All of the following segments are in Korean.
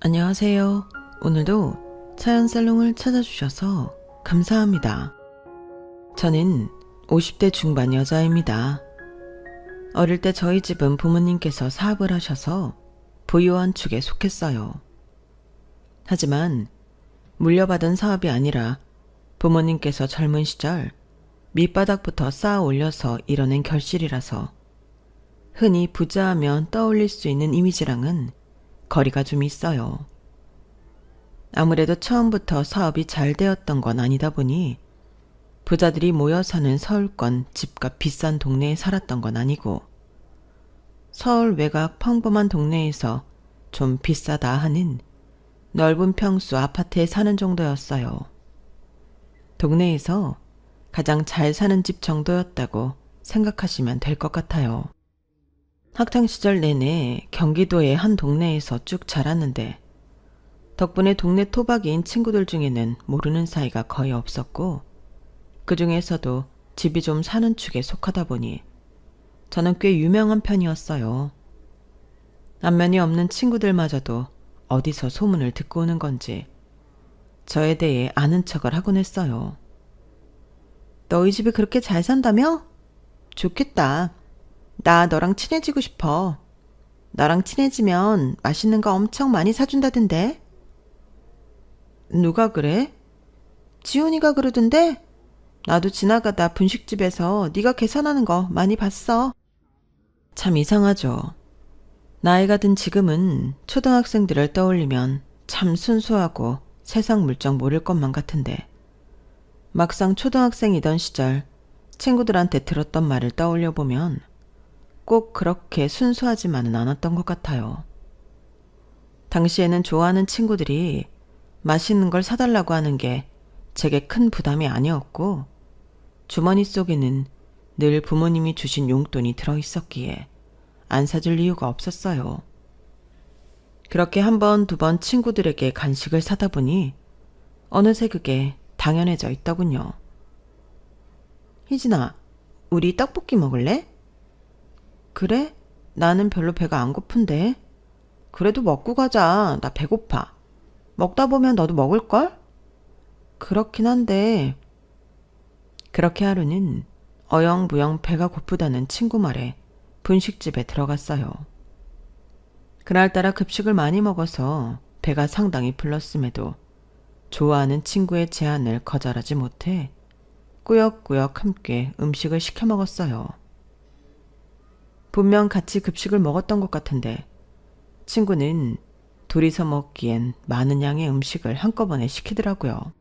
안녕하세요. 오늘도 차연살롱을 찾아주셔서 감사합니다. 저는 50대 중반 여자입니다. 어릴 때 저희 집은 부모님께서 사업을 하셔서 부유한 축에 속했어요. 하지만 물려받은 사업이 아니라 부모님께서 젊은 시절 밑바닥부터 쌓아 올려서 이뤄낸 결실이라서 흔히 부자하면 떠올릴 수 있는 이미지랑은 거리가 좀 있어요. 아무래도 처음부터 사업이 잘 되었던 건 아니다 보니 부자들이 모여 사는 서울권 집값 비싼 동네에 살았던 건 아니고 서울 외곽 평범한 동네에서 좀 비싸다 하는 넓은 평수 아파트에 사는 정도였어요. 동네에서 가장 잘 사는 집 정도였다고 생각하시면 될 것 같아요. 학창시절 내내 경기도의 한 동네에서 쭉 자랐는데 덕분에 동네 토박이인 친구들 중에는 모르는 사이가 거의 없었고 그 중에서도 집이 좀 사는 축에 속하다 보니 저는 꽤 유명한 편이었어요. 안면이 없는 친구들마저도 어디서 소문을 듣고 오는 건지 저에 대해 아는 척을 하곤 했어요. 너희 집이 그렇게 잘 산다며? 좋겠다. 나 너랑 친해지고 싶어. 너랑 친해지면 맛있는 거 엄청 많이 사준다던데? 누가 그래? 지훈이가 그러던데? 나도 지나가다 분식집에서 네가 계산하는 거 많이 봤어. 참 이상하죠. 나이가 든 지금은 초등학생들을 떠올리면 참 순수하고 세상 물정 모를 것만 같은데 막상 초등학생이던 시절 친구들한테 들었던 말을 떠올려 보면 꼭 그렇게 순수하지만은 않았던 것 같아요. 당시에는 좋아하는 친구들이 맛있는 걸 사달라고 하는 게 제게 큰 부담이 아니었고 주머니 속에는 늘 부모님이 주신 용돈이 들어있었기에 안 사줄 이유가 없었어요. 그렇게 한 번, 두 번 친구들에게 간식을 사다 보니 어느새 그게 당연해져 있더군요. 희진아, 우리 떡볶이 먹을래? 그래? 나는 별로 배가 안 고픈데. 그래도 먹고 가자. 나 배고파. 먹다 보면 너도 먹을걸? 그렇긴 한데. 그렇게 하루는 어영부영 배가 고프다는 친구 말에 분식집에 들어갔어요. 그날따라 급식을 많이 먹어서 배가 상당히 불렀음에도 좋아하는 친구의 제안을 거절하지 못해 꾸역꾸역 함께 음식을 시켜 먹었어요. 분명 같이 급식을 먹었던 것 같은데 친구는 둘이서 먹기엔 많은 양의 음식을 한꺼번에 시키더라고요.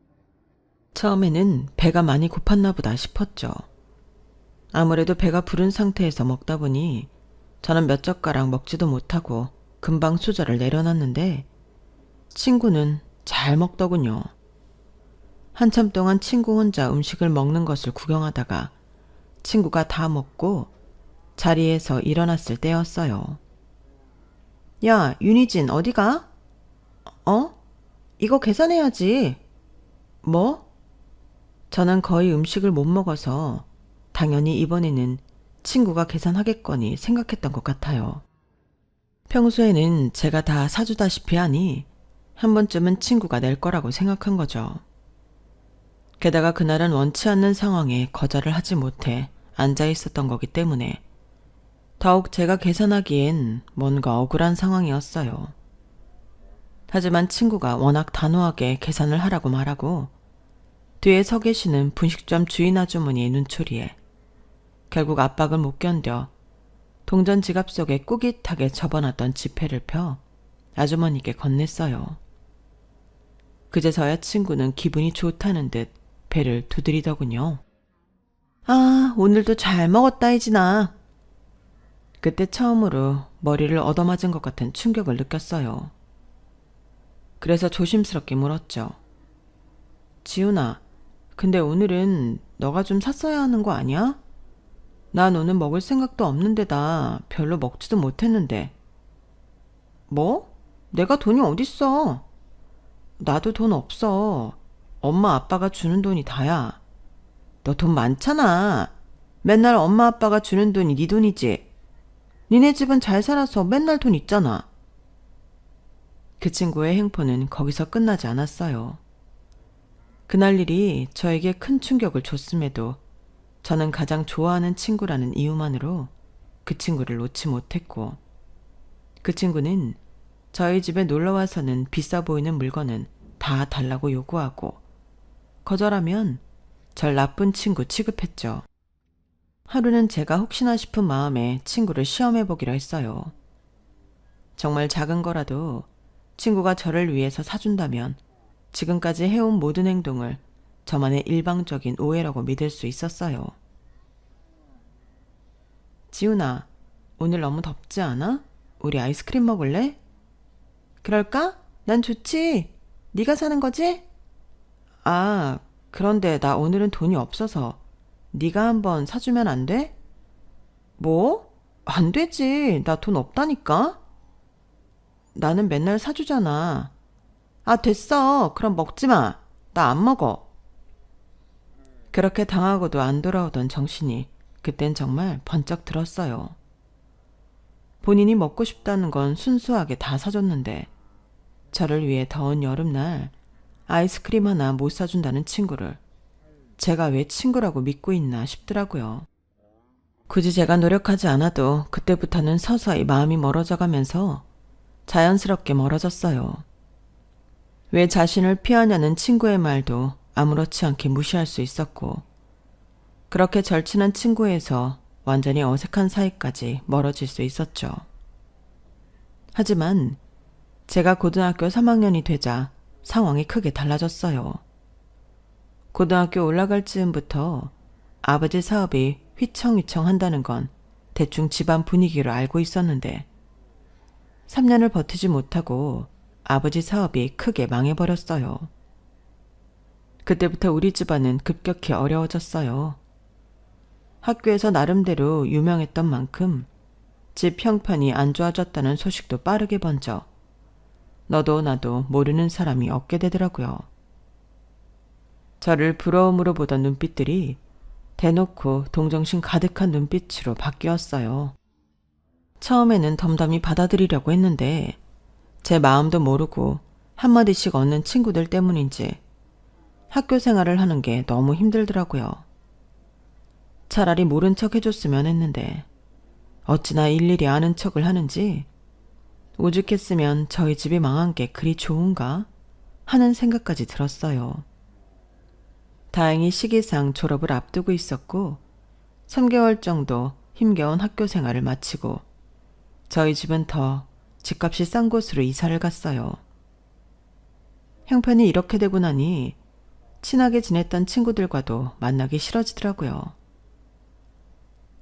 처음에는 배가 많이 고팠나 보다 싶었죠. 아무래도 배가 부른 상태에서 먹다 보니 저는 몇 젓가락 먹지도 못하고 금방 수저를 내려놨는데 친구는 잘 먹더군요. 한참 동안 친구 혼자 음식을 먹는 것을 구경하다가 친구가 다 먹고 자리에서 일어났을 때였어요. 야, 윤희진 어디가? 이거 계산해야지. 뭐? 저는 거의 음식을 못 먹어서 당연히 이번에는 친구가 계산하겠거니 생각했던 것 같아요. 평소에는 제가 다 사주다시피 하니 한 번쯤은 친구가 낼 거라고 생각한 거죠. 게다가 그날은 원치 않는 상황에 거절을 하지 못해 앉아 있었던 거기 때문에 더욱 제가 계산하기엔 뭔가 억울한 상황이었어요. 하지만 친구가 워낙 단호하게 계산을 하라고 말하고 뒤에 서 계시는 분식점 주인 아주머니의 눈초리에 결국 압박을 못 견뎌 동전 지갑 속에 꾸깃하게 접어놨던 지폐를 펴 아주머니께 건넸어요. 그제서야 친구는 기분이 좋다는 듯 배를 두드리더군요. 아, 오늘도 잘 먹었다 희진아. 그때 처음으로 머리를 얻어맞은 것 같은 충격을 느꼈어요. 그래서 조심스럽게 물었죠. 지훈아, 근데 오늘은 너가 좀 샀어야 하는 거 아니야? 난 오늘 먹을 생각도 없는데다 별로 먹지도 못했는데. 뭐? 내가 돈이 어딨어? 나도 돈 없어. 엄마 아빠가 주는 돈이 다야. 너 돈 많잖아. 맨날 엄마 아빠가 주는 돈이 네 돈이지. 니네 집은 잘 살아서 맨날 돈 있잖아. 그 친구의 행포는 거기서 끝나지 않았어요. 그날 일이 저에게 큰 충격을 줬음에도 저는 가장 좋아하는 친구라는 이유만으로 그 친구를 놓지 못했고, 그 친구는 저희 집에 놀러와서는 비싸 보이는 물건은 다 달라고 요구하고, 거절하면 절 나쁜 친구 취급했죠. 하루는 제가 혹시나 싶은 마음에 친구를 시험해보기로 했어요. 정말 작은 거라도 친구가 저를 위해서 사준다면 지금까지 해온 모든 행동을 저만의 일방적인 오해라고 믿을 수 있었어요. 지훈아, 오늘 너무 덥지 않아? 우리 아이스크림 먹을래? 그럴까? 난 좋지. 네가 사는 거지? 아, 그런데 나 오늘은 돈이 없어서 네가 한번 사주면 안 돼? 뭐? 안 되지. 나 돈 없다니까? 나는 맨날 사주잖아. 아, 됐어. 그럼 먹지 마. 나 안 먹어. 그렇게 당하고도 안 돌아오던 정신이 그땐 정말 번쩍 들었어요. 본인이 먹고 싶다는 건 순수하게 다 사줬는데 저를 위해 더운 여름날 아이스크림 하나 못 사준다는 친구를 제가 왜 친구라고 믿고 있나 싶더라고요. 굳이 제가 노력하지 않아도 그때부터는 서서히 마음이 멀어져 가면서 자연스럽게 멀어졌어요. 왜 자신을 피하냐는 친구의 말도 아무렇지 않게 무시할 수 있었고, 그렇게 절친한 친구에서 완전히 어색한 사이까지 멀어질 수 있었죠. 하지만 제가 고등학교 3학년이 되자 상황이 크게 달라졌어요. 고등학교 올라갈 즈음부터 아버지 사업이 휘청휘청 한다는 건 대충 집안 분위기로 알고 있었는데 3년을 버티지 못하고 아버지 사업이 크게 망해버렸어요. 그때부터 우리 집안은 급격히 어려워졌어요. 학교에서 나름대로 유명했던 만큼 집 형편이 안 좋아졌다는 소식도 빠르게 번져 너도 나도 모르는 사람이 없게 되더라고요. 저를 부러움으로 보던 눈빛들이 대놓고 동정심 가득한 눈빛으로 바뀌었어요. 처음에는 덤덤히 받아들이려고 했는데 제 마음도 모르고 한마디씩 얻는 친구들 때문인지 학교 생활을 하는 게 너무 힘들더라고요. 차라리 모른 척 해줬으면 했는데 어찌나 일일이 아는 척을 하는지 오죽했으면 저희 집이 망한 게 그리 좋은가 하는 생각까지 들었어요. 다행히 시기상 졸업을 앞두고 있었고 3개월 정도 힘겨운 학교 생활을 마치고 저희 집은 더 집값이 싼 곳으로 이사를 갔어요. 형편이 이렇게 되고 나니 친하게 지냈던 친구들과도 만나기 싫어지더라고요.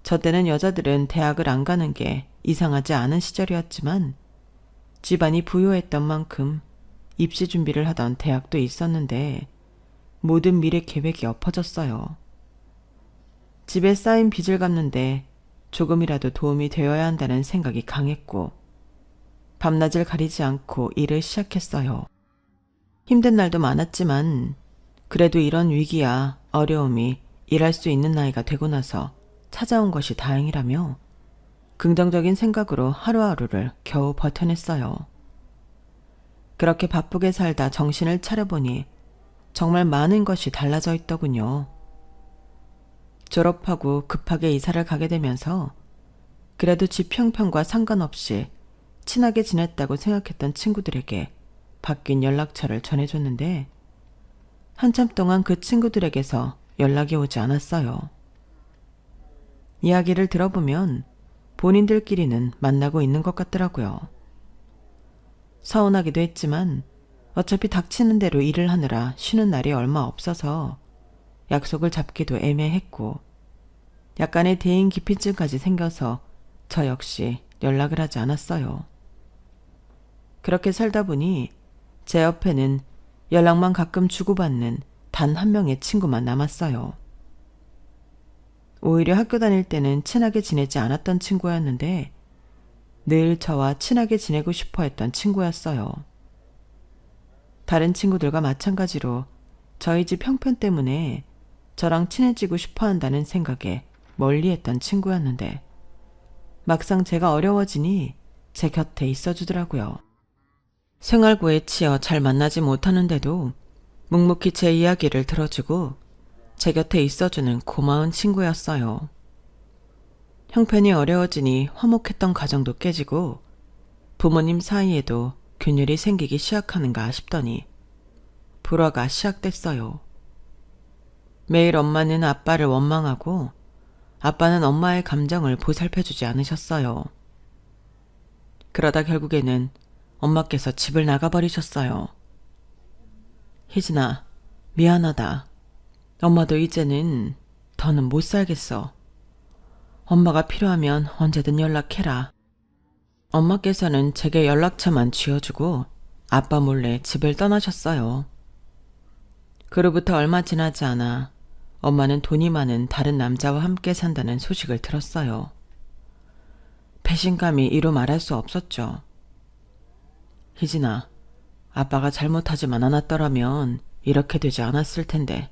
저 때는 여자들은 대학을 안 가는 게 이상하지 않은 시절이었지만 집안이 부유했던 만큼 입시 준비를 하던 대학도 있었는데 모든 미래 계획이 엎어졌어요. 집에 쌓인 빚을 갚는데 조금이라도 도움이 되어야 한다는 생각이 강했고 밤낮을 가리지 않고 일을 시작했어요. 힘든 날도 많았지만 그래도 이런 위기야 어려움이 일할 수 있는 나이가 되고 나서 찾아온 것이 다행이라며 긍정적인 생각으로 하루하루를 겨우 버텨냈어요. 그렇게 바쁘게 살다 정신을 차려보니 정말 많은 것이 달라져 있더군요. 졸업하고 급하게 이사를 가게 되면서 그래도 집 형편과 상관없이 친하게 지냈다고 생각했던 친구들에게 바뀐 연락처를 전해줬는데 한참 동안 그 친구들에게서 연락이 오지 않았어요. 이야기를 들어보면 본인들끼리는 만나고 있는 것 같더라고요. 서운하기도 했지만 어차피 닥치는 대로 일을 하느라 쉬는 날이 얼마 없어서 약속을 잡기도 애매했고 약간의 대인 기피증까지 생겨서 저 역시 연락을 하지 않았어요. 그렇게 살다 보니 제 옆에는 연락만 가끔 주고받는 단 한 명의 친구만 남았어요. 오히려 학교 다닐 때는 친하게 지내지 않았던 친구였는데 늘 저와 친하게 지내고 싶어 했던 친구였어요. 다른 친구들과 마찬가지로 저희 집 형편 때문에 저랑 친해지고 싶어 한다는 생각에 멀리했던 친구였는데 막상 제가 어려워지니 제 곁에 있어주더라고요. 생활고에 치여 잘 만나지 못하는데도 묵묵히 제 이야기를 들어주고 제 곁에 있어주는 고마운 친구였어요. 형편이 어려워지니 화목했던 가정도 깨지고 부모님 사이에도 균열이 생기기 시작하는가 싶더니 불화가 시작됐어요. 매일 엄마는 아빠를 원망하고 아빠는 엄마의 감정을 보살펴주지 않으셨어요. 그러다 결국에는 엄마께서 집을 나가버리셨어요. 희진아, 미안하다. 엄마도 이제는 더는 못 살겠어. 엄마가 필요하면 언제든 연락해라. 엄마께서는 제게 연락처만 쥐어주고 아빠 몰래 집을 떠나셨어요. 그로부터 얼마 지나지 않아 엄마는 돈이 많은 다른 남자와 함께 산다는 소식을 들었어요. 배신감이 이루 말할 수 없었죠. 희진아, 아빠가 잘못하지만 않았더라면 이렇게 되지 않았을 텐데.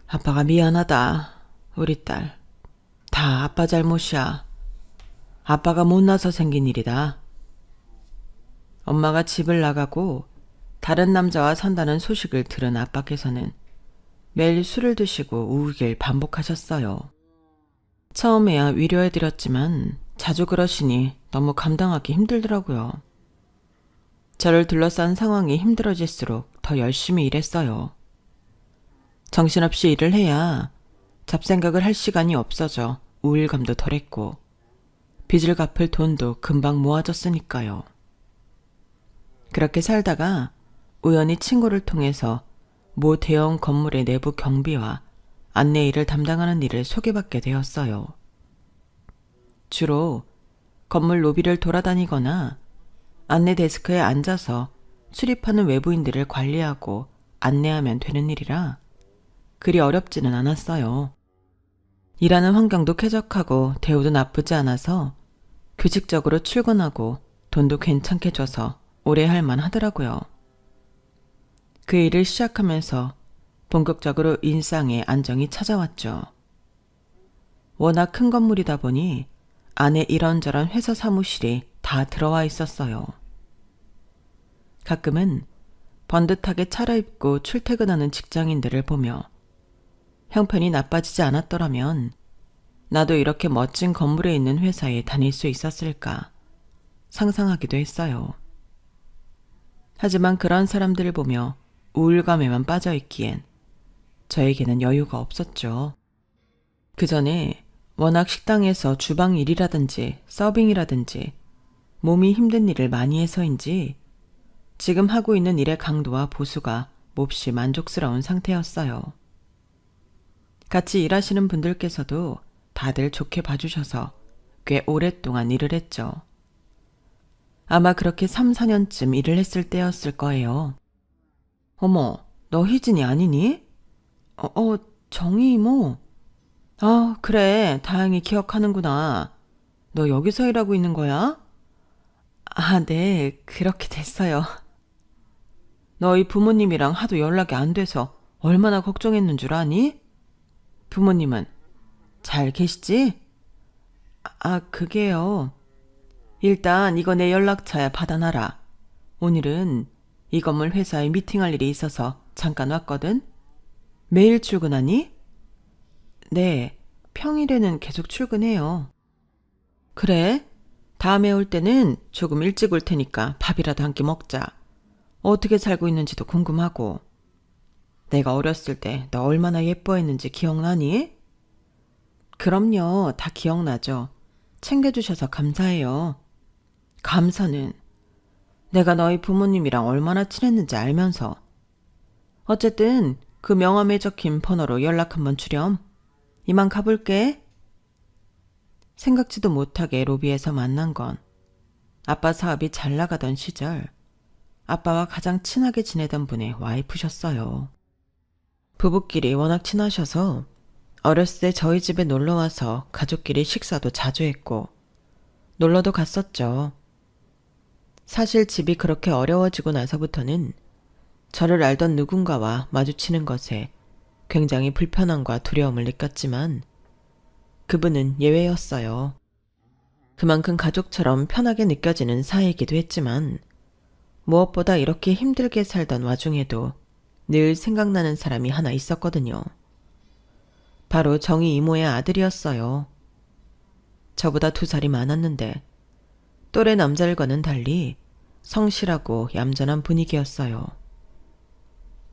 아빠가 미안하다, 우리 딸. 다 아빠 잘못이야. 아빠가 못나서 생긴 일이다. 엄마가 집을 나가고 다른 남자와 산다는 소식을 들은 아빠께서는 매일 술을 드시고 우길 반복하셨어요. 처음에야 위로해드렸지만 자주 그러시니 너무 감당하기 힘들더라고요. 저를 둘러싼 상황이 힘들어질수록 더 열심히 일했어요. 정신없이 일을 해야 잡생각을 할 시간이 없어져 우울감도 덜했고 빚을 갚을 돈도 금방 모아졌으니까요. 그렇게 살다가 우연히 친구를 통해서 모 대형 건물의 내부 경비와 안내 일을 담당하는 일을 소개받게 되었어요. 주로 건물 로비를 돌아다니거나 안내 데스크에 앉아서 출입하는 외부인들을 관리하고 안내하면 되는 일이라 그리 어렵지는 않았어요. 일하는 환경도 쾌적하고 대우도 나쁘지 않아서 규칙적으로 출근하고 돈도 괜찮게 줘서 오래 할 만하더라고요. 그 일을 시작하면서 본격적으로 일상에 안정이 찾아왔죠. 워낙 큰 건물이다 보니 안에 이런저런 회사 사무실이 다 들어와 있었어요. 가끔은 번듯하게 차려입고 출퇴근하는 직장인들을 보며 형편이 나빠지지 않았더라면 나도 이렇게 멋진 건물에 있는 회사에 다닐 수 있었을까 상상하기도 했어요. 하지만 그런 사람들을 보며 우울감에만 빠져있기엔 저에게는 여유가 없었죠. 그 전에 워낙 식당에서 주방 일이라든지 서빙이라든지 몸이 힘든 일을 많이 해서인지 지금 하고 있는 일의 강도와 보수가 몹시 만족스러운 상태였어요. 같이 일하시는 분들께서도 다들 좋게 봐주셔서 꽤 오랫동안 일을 했죠. 아마 그렇게 3, 4년쯤 일을 했을 때였을 거예요. 어머, 너 희진이 아니니? 정희 이모. 아, 그래. 다행히 기억하는구나. 너 여기서 일하고 있는 거야? 아, 네. 그렇게 됐어요. 너희 부모님이랑 하도 연락이 안 돼서 얼마나 걱정했는 줄 아니? 부모님은 잘 계시지? 그게요. 일단 이거 내 연락처야 받아놔라. 오늘은 이 건물 회사에 미팅할 일이 있어서 잠깐 왔거든? 매일 출근하니? 네, 평일에는 계속 출근해요. 그래? 다음에 올 때는 조금 일찍 올 테니까 밥이라도 한 끼 먹자. 어떻게 살고 있는지도 궁금하고. 내가 어렸을 때 너 얼마나 예뻐했는지 기억나니? 그럼요, 다 기억나죠. 챙겨주셔서 감사해요. 감사는 내가 너희 부모님이랑 얼마나 친했는지 알면서. 어쨌든 그 명함에 적힌 번호로 연락 한번 주렴. 이만 가볼게. 생각지도 못하게 로비에서 만난 건 아빠 사업이 잘 나가던 시절 아빠와 가장 친하게 지내던 분의 와이프셨어요. 부부끼리 워낙 친하셔서 어렸을 때 저희 집에 놀러와서 가족끼리 식사도 자주 했고 놀러도 갔었죠. 사실 집이 그렇게 어려워지고 나서부터는 저를 알던 누군가와 마주치는 것에 굉장히 불편함과 두려움을 느꼈지만 그분은 예외였어요. 그만큼 가족처럼 편하게 느껴지는 사이이기도 했지만 무엇보다 이렇게 힘들게 살던 와중에도 늘 생각나는 사람이 하나 있었거든요. 바로 정희 이모의 아들이었어요. 저보다 2살이 많았는데 또래 남자들과는 달리 성실하고 얌전한 분위기였어요.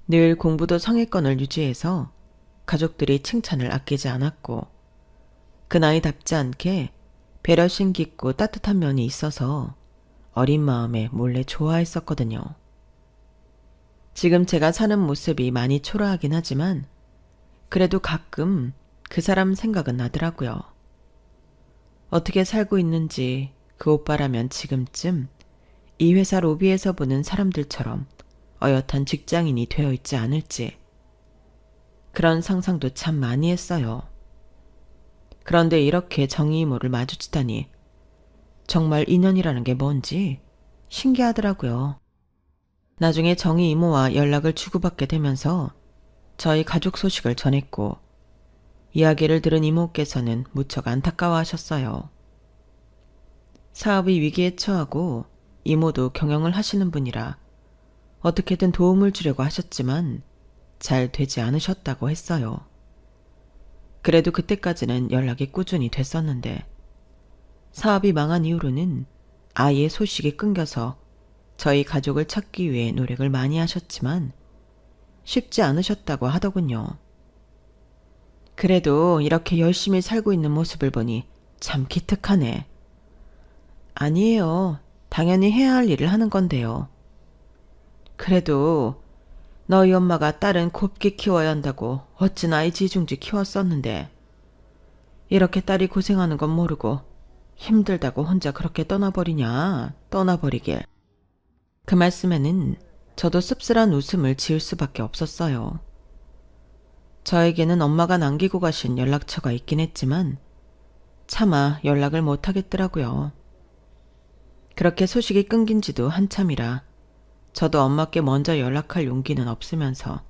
늘 공부도 성의권을 유지해서 가족들이 칭찬을 아끼지 않았고 그 나이답지 않게 배려심 깊고 따뜻한 면이 있어서 어린 마음에 몰래 좋아했었거든요. 지금 제가 사는 모습이 많이 초라하긴 하지만 그래도 가끔 그 사람 생각은 나더라고요. 어떻게 살고 있는지 그 오빠라면 지금쯤 이 회사 로비에서 보는 사람들처럼 어엿한 직장인이 되어 있지 않을지 그런 상상도 참 많이 했어요. 그런데 이렇게 정희 이모를 마주치다니 정말 인연이라는 게 뭔지 신기하더라고요. 나중에 정희 이모와 연락을 주고받게 되면서 저희 가족 소식을 전했고 이야기를 들은 이모께서는 무척 안타까워하셨어요. 사업이 위기에 처하고 이모도 경영을 하시는 분이라 어떻게든 도움을 주려고 하셨지만 잘 되지 않으셨다고 했어요. 그래도 그때까지는 연락이 꾸준히 됐었는데 사업이 망한 이후로는 아예 소식이 끊겨서 저희 가족을 찾기 위해 노력을 많이 하셨지만 쉽지 않으셨다고 하더군요. 그래도 이렇게 열심히 살고 있는 모습을 보니 참 기특하네. 아니에요. 당연히 해야 할 일을 하는 건데요. 그래도 너희 엄마가 딸은 곱게 키워야 한다고 어찌나 애지중지 키웠었는데 이렇게 딸이 고생하는 건 모르고 힘들다고 혼자 그렇게 떠나버리냐. 떠나버리길. 그 말씀에는 저도 씁쓸한 웃음을 지을 수밖에 없었어요. 저에게는 엄마가 남기고 가신 연락처가 있긴 했지만 차마 연락을 못 하겠더라고요. 그렇게 소식이 끊긴 지도 한참이라 저도 엄마께 먼저 연락할 용기는 없으면서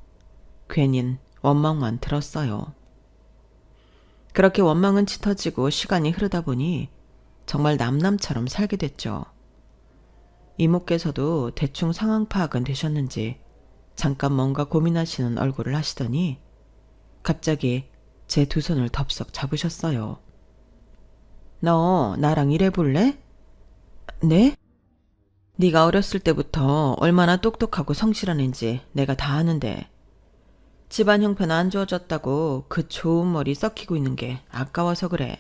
괜히 원망만 들었어요. 그렇게 원망은 짙어지고 시간이 흐르다 보니 정말 남남처럼 살게 됐죠. 이모께서도 대충 상황 파악은 되셨는지 잠깐 뭔가 고민하시는 얼굴을 하시더니 갑자기 제 2손을 덥석 잡으셨어요. 너 나랑 일해볼래? 네? 네가 어렸을 때부터 얼마나 똑똑하고 성실한 앤지 내가 다 아는데 집안 형편 안 좋아졌다고 그 좋은 머리 썩히고 있는 게 아까워서 그래.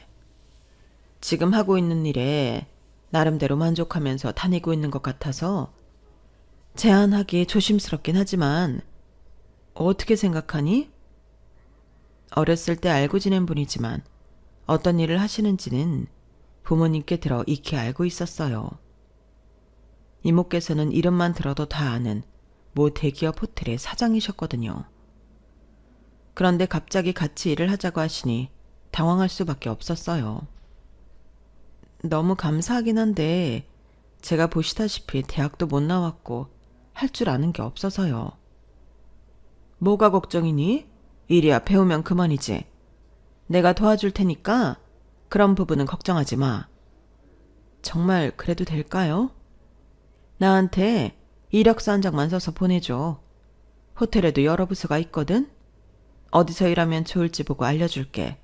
지금 하고 있는 일에 나름대로 만족하면서 다니고 있는 것 같아서 제안하기 조심스럽긴 하지만 어떻게 생각하니? 어렸을 때 알고 지낸 분이지만 어떤 일을 하시는지는 부모님께 들어 익히 알고 있었어요. 이모께서는 이름만 들어도 다 아는 모 대기업 호텔의 사장이셨거든요. 그런데 갑자기 같이 일을 하자고 하시니 당황할 수밖에 없었어요. 너무 감사하긴 한데 제가 보시다시피 대학도 못 나왔고 할 줄 아는 게 없어서요. 뭐가 걱정이니? 일이야 배우면 그만이지. 내가 도와줄 테니까 그런 부분은 걱정하지 마. 정말 그래도 될까요? 나한테 이력서 한 장만 써서 보내줘. 호텔에도 여러 부서가 있거든. 어디서 일하면 좋을지 보고 알려줄게.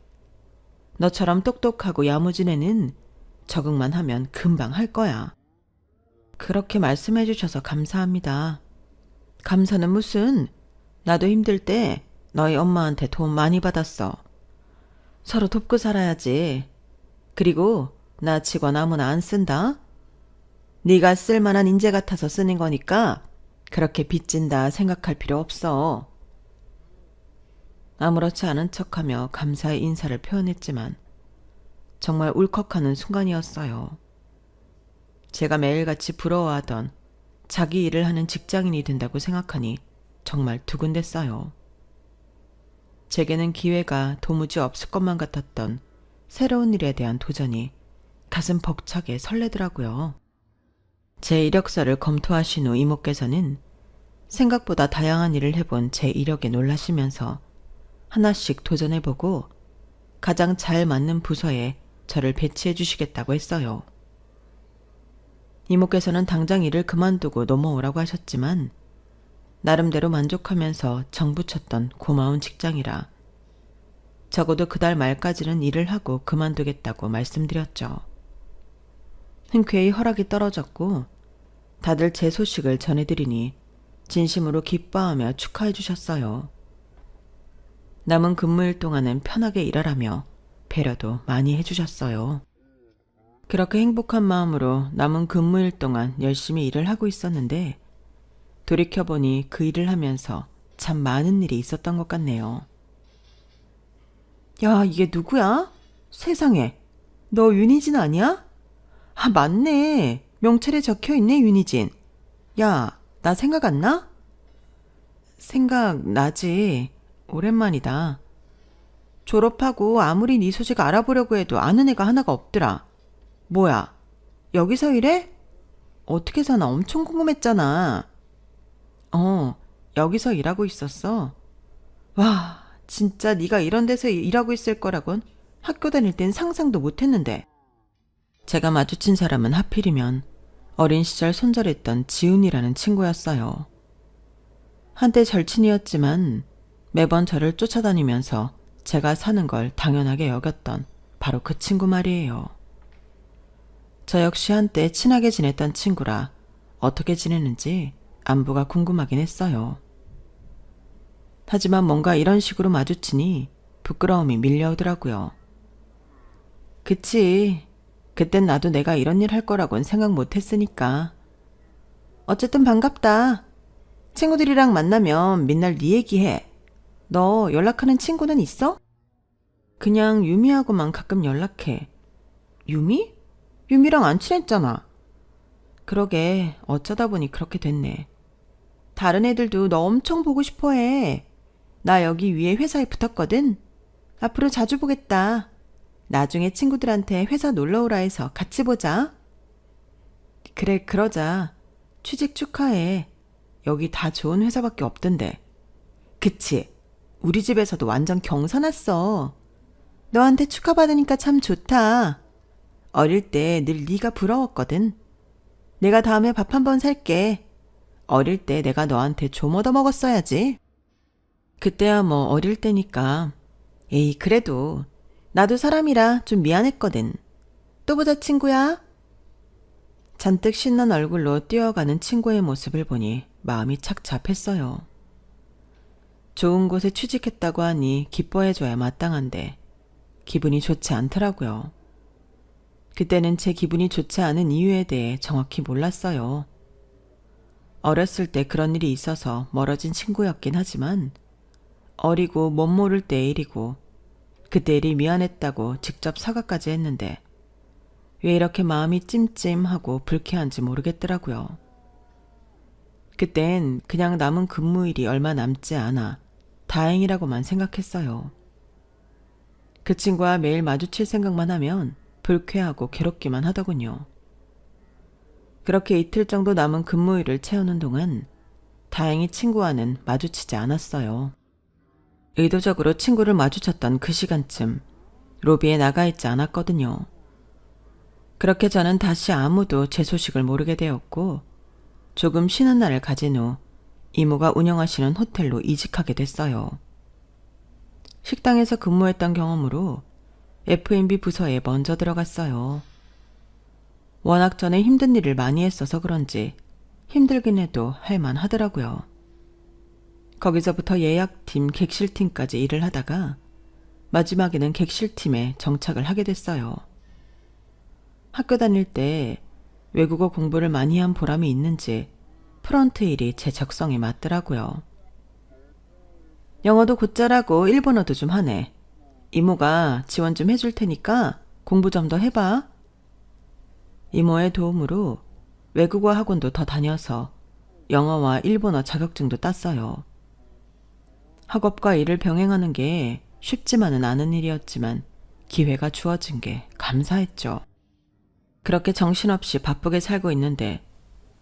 너처럼 똑똑하고 야무진 애는 적응만 하면 금방 할 거야. 그렇게 말씀해 주셔서 감사합니다. 감사는 무슨, 나도 힘들 때 너희 엄마한테 도움 많이 받았어. 서로 돕고 살아야지. 그리고 나 직원 아무나 안 쓴다. 네가 쓸만한 인재 같아서 쓰는 거니까 그렇게 빚진다 생각할 필요 없어. 아무렇지 않은 척하며 감사의 인사를 표현했지만 정말 울컥하는 순간이었어요. 제가 매일같이 부러워하던 자기 일을 하는 직장인이 된다고 생각하니 정말 두근댔어요. 제게는 기회가 도무지 없을 것만 같았던 새로운 일에 대한 도전이 가슴 벅차게 설레더라고요. 제 이력서를 검토하신 후 이모께서는 생각보다 다양한 일을 해본 제 이력에 놀라시면서 하나씩 도전해보고 가장 잘 맞는 부서에 저를 배치해 주시겠다고 했어요. 이모께서는 당장 일을 그만두고 넘어오라고 하셨지만 나름대로 만족하면서 정붙였던 고마운 직장이라 적어도 그달 말까지는 일을 하고 그만두겠다고 말씀드렸죠. 흔쾌히 허락이 떨어졌고 다들 제 소식을 전해드리니 진심으로 기뻐하며 축하해 주셨어요. 남은 근무일 동안은 편하게 일하라며 배려도 많이 해주셨어요. 그렇게 행복한 마음으로 남은 근무일 동안 열심히 일을 하고 있었는데 돌이켜보니 그 일을 하면서 참 많은 일이 있었던 것 같네요. 야, 이게 누구야? 세상에, 너 윤희진 아니야? 아, 맞네. 명찰에 적혀있네, 윤희진. 야, 나 생각 안 나? 생각나지. 오랜만이다. 졸업하고 아무리 네 소식 알아보려고 해도 아는 애가 하나가 없더라. 뭐야, 여기서 일해? 어떻게 사나 엄청 궁금했잖아. 여기서 일하고 있었어. 와, 진짜 네가 이런 데서 일하고 있을 거라곤 학교 다닐 땐 상상도 못했는데. 제가 마주친 사람은 하필이면 어린 시절 손절했던 지훈이라는 친구였어요. 한때 절친이었지만 매번 저를 쫓아다니면서 제가 사는 걸 당연하게 여겼던 바로 그 친구 말이에요. 저 역시 한때 친하게 지냈던 친구라 어떻게 지내는지 안부가 궁금하긴 했어요. 하지만 뭔가 이런 식으로 마주치니 부끄러움이 밀려오더라고요. 그치. 그땐 나도 내가 이런 일 할 거라고는 생각 못 했으니까. 어쨌든 반갑다. 친구들이랑 만나면 맨날 네 얘기해. 너 연락하는 친구는 있어? 그냥 유미하고만 가끔 연락해. 유미? 유미랑 안 친했잖아. 그러게, 어쩌다 보니 그렇게 됐네. 다른 애들도 너 엄청 보고 싶어 해. 나 여기 위에 회사에 붙었거든. 앞으로 자주 보겠다. 나중에 친구들한테 회사 놀러 오라 해서 같이 보자. 그래, 그러자. 취직 축하해. 여기 다 좋은 회사밖에 없던데. 그치? 우리 집에서도 완전 경사났어. 너한테 축하받으니까 참 좋다. 어릴 때 늘 네가 부러웠거든. 내가 다음에 밥 한번 살게. 어릴 때 내가 너한테 좀 얻어먹었어야지. 그때야 뭐 어릴 때니까. 에이, 그래도 나도 사람이라 좀 미안했거든. 또 보자, 친구야. 잔뜩 신난 얼굴로 뛰어가는 친구의 모습을 보니 마음이 착잡했어요. 좋은 곳에 취직했다고 하니 기뻐해줘야 마땅한데 기분이 좋지 않더라고요. 그때는 제 기분이 좋지 않은 이유에 대해 정확히 몰랐어요. 어렸을 때 그런 일이 있어서 멀어진 친구였긴 하지만 어리고 못 모를 때의 일이고 그때 일이 미안했다고 직접 사과까지 했는데 왜 이렇게 마음이 찜찜하고 불쾌한지 모르겠더라고요. 그땐 그냥 남은 근무일이 얼마 남지 않아 다행이라고만 생각했어요. 그 친구와 매일 마주칠 생각만 하면 불쾌하고 괴롭기만 하더군요. 그렇게 이틀 정도 남은 근무일을 채우는 동안 다행히 친구와는 마주치지 않았어요. 의도적으로 친구를 마주쳤던 그 시간쯤 로비에 나가 있지 않았거든요. 그렇게 저는 다시 아무도 제 소식을 모르게 되었고 조금 쉬는 날을 가진 후 이모가 운영하시는 호텔로 이직하게 됐어요. 식당에서 근무했던 경험으로 F&B 부서에 먼저 들어갔어요. 워낙 전에 힘든 일을 많이 했어서 그런지 힘들긴 해도 할만하더라고요. 거기서부터 예약팀, 객실팀까지 일을 하다가 마지막에는 객실팀에 정착을 하게 됐어요. 학교 다닐 때 외국어 공부를 많이 한 보람이 있는지 프런트 일이 제 적성에 맞더라고요. 영어도 곧잘하고 일본어도 좀 하네. 이모가 지원 좀 해줄 테니까 공부 좀 더 해봐. 이모의 도움으로 외국어 학원도 더 다녀서 영어와 일본어 자격증도 땄어요. 학업과 일을 병행하는 게 쉽지만은 않은 일이었지만 기회가 주어진 게 감사했죠. 그렇게 정신없이 바쁘게 살고 있는데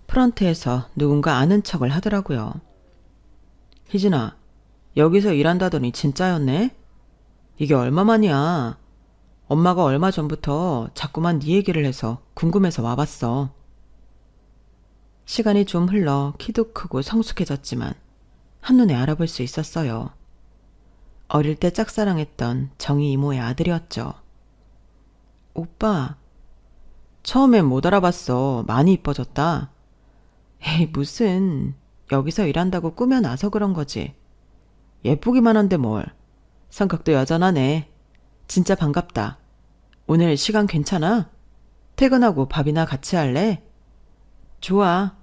프런트에서 누군가 아는 척을 하더라고요. 희진아, 여기서 일한다더니 진짜였네? 이게 얼마만이야? 엄마가 얼마 전부터 자꾸만 네 얘기를 해서 궁금해서 와봤어. 시간이 좀 흘러 키도 크고 성숙해졌지만 한눈에 알아볼 수 있었어요. 어릴 때 짝사랑했던 정희 이모의 아들이었죠. 오빠, 처음엔 못 알아봤어. 많이 이뻐졌다. 에이, 무슨. 여기서 일한다고 꾸며놔서 그런 거지. 예쁘기만 한데 뭘. 성격도 여전하네. 진짜 반갑다. 오늘 시간 괜찮아? 퇴근하고 밥이나 같이 할래? 좋아.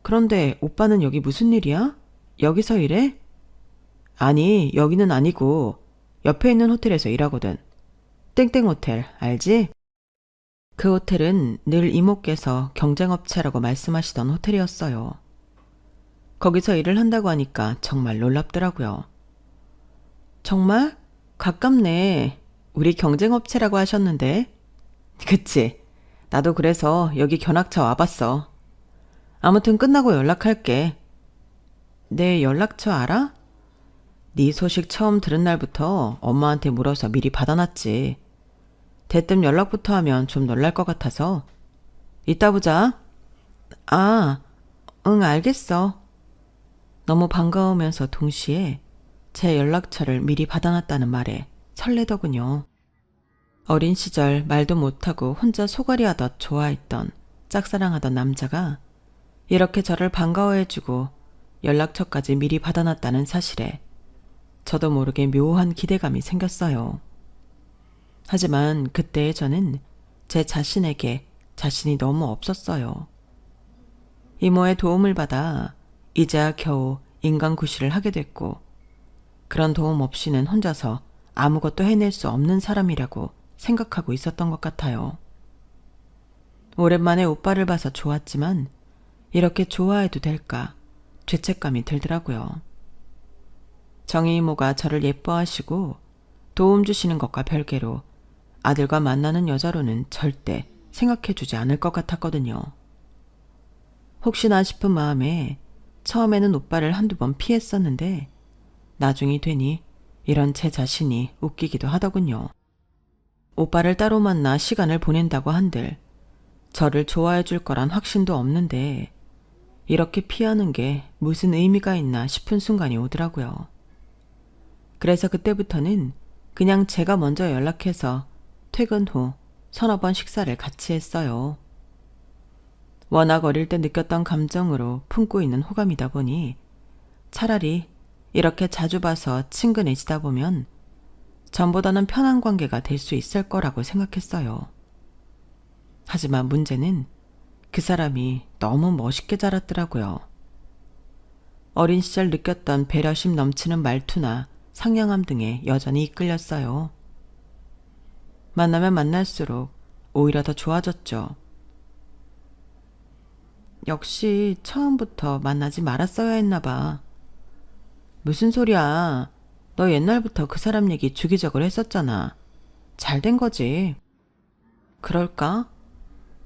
그런데 오빠는 여기 무슨 일이야? 여기서 일해? 아니, 여기는 아니고 옆에 있는 호텔에서 일하거든. 땡땡 호텔, 알지? 그 호텔은 늘 이모께서 경쟁업체라고 말씀하시던 호텔이었어요. 거기서 일을 한다고 하니까 정말 놀랍더라고요. 정말? 가깝네. 우리 경쟁업체라고 하셨는데. 그치? 나도 그래서 여기 견학차 와봤어. 아무튼 끝나고 연락할게. 내 연락처 알아? 네 소식 처음 들은 날부터 엄마한테 물어서 미리 받아놨지. 대뜸 연락부터 하면 좀 놀랄 것 같아서. 이따 보자. 아, 응, 알겠어. 너무 반가우면서 동시에 제 연락처를 미리 받아놨다는 말에 설레더군요. 어린 시절 말도 못하고 혼자 소갈이하듯 좋아했던 짝사랑하던 남자가 이렇게 저를 반가워해주고 연락처까지 미리 받아놨다는 사실에 저도 모르게 묘한 기대감이 생겼어요. 하지만 그때의 저는 제 자신에게 자신이 너무 없었어요. 이모의 도움을 받아 이제야 겨우 인간구실을 하게 됐고 그런 도움 없이는 혼자서 아무것도 해낼 수 없는 사람이라고 생각하고 있었던 것 같아요. 오랜만에 오빠를 봐서 좋았지만 이렇게 좋아해도 될까 죄책감이 들더라고요. 정희 이모가 저를 예뻐하시고 도움 주시는 것과 별개로 아들과 만나는 여자로는 절대 생각해주지 않을 것 같았거든요. 혹시나 싶은 마음에 처음에는 오빠를 한두 번 피했었는데 나중이 되니 이런 제 자신이 웃기기도 하더군요. 오빠를 따로 만나 시간을 보낸다고 한들 저를 좋아해 줄 거란 확신도 없는데 이렇게 피하는 게 무슨 의미가 있나 싶은 순간이 오더라고요. 그래서 그때부터는 그냥 제가 먼저 연락해서 퇴근 후 서너 번 식사를 같이 했어요. 워낙 어릴 때 느꼈던 감정으로 품고 있는 호감이다 보니 차라리 이렇게 자주 봐서 친근해지다 보면 전보다는 편한 관계가 될 수 있을 거라고 생각했어요. 하지만 문제는 그 사람이 너무 멋있게 자랐더라고요. 어린 시절 느꼈던 배려심 넘치는 말투나 상냥함 등에 여전히 이끌렸어요. 만나면 만날수록 오히려 더 좋아졌죠. 역시 처음부터 만나지 말았어야 했나 봐. 무슨 소리야. 너 옛날부터 그 사람 얘기 주기적으로 했었잖아. 잘 된 거지. 그럴까?